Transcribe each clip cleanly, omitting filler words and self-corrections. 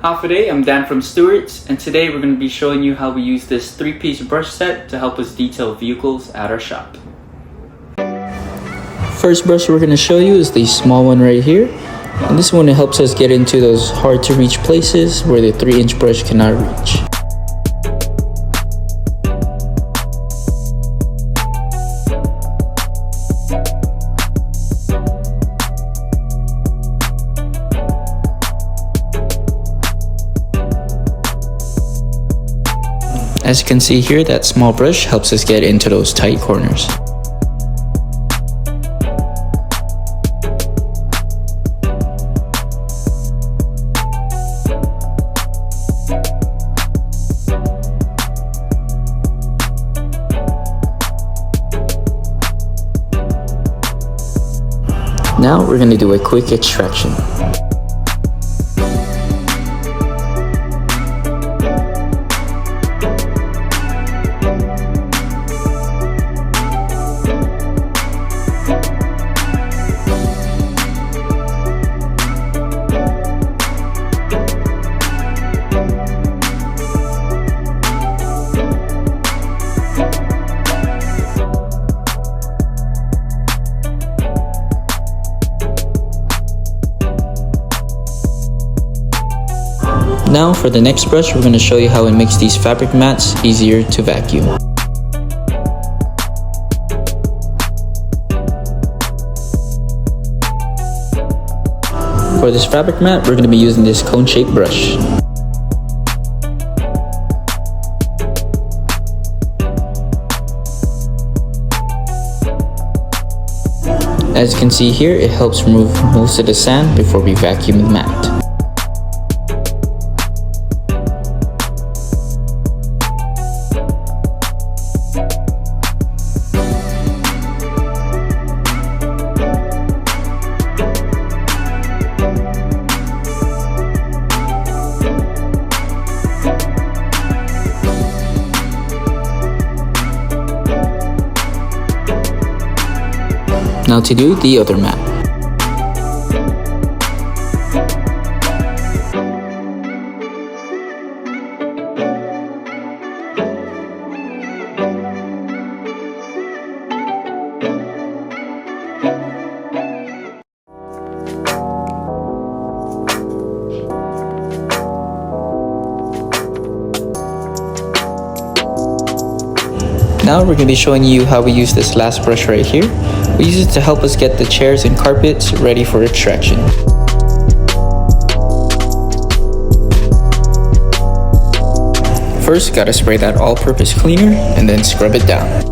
Hi day, I'm Dan from Stewart's, and today we're going to be showing you how we use this 3-piece brush set to help us detail vehicles at our shop. First brush we're going to show you is the small one right here, and this one helps us get into those hard to reach places where the 3-inch brush cannot reach. As you can see here, that small brush helps us get into those tight corners. Now we're going to do a quick extraction. Now for the next brush, we're going to show you how it makes these fabric mats easier to vacuum. For this fabric mat, we're going to be using this cone-shaped brush. As you can see here, it helps remove most of the sand before we vacuum the mat. Now to do the other mat. Now we're going to be showing you how we use this last brush right here. We use it to help us get the chairs and carpets ready for extraction. First, gotta spray that all-purpose cleaner and then scrub it down.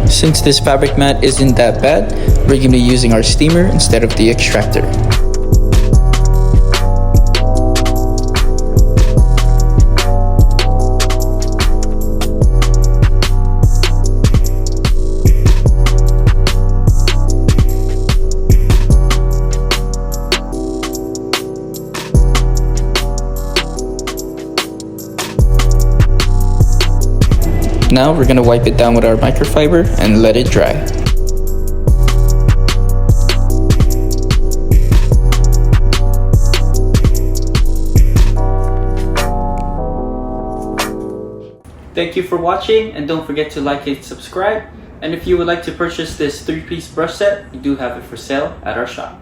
Since this fabric mat isn't that bad, we're going to be using our steamer instead of the extractor. Now we're going to wipe it down with our microfiber and let it dry. Thank you for watching, and don't forget to like and subscribe. And if you would like to purchase this 3-piece brush set, we do have it for sale at our shop.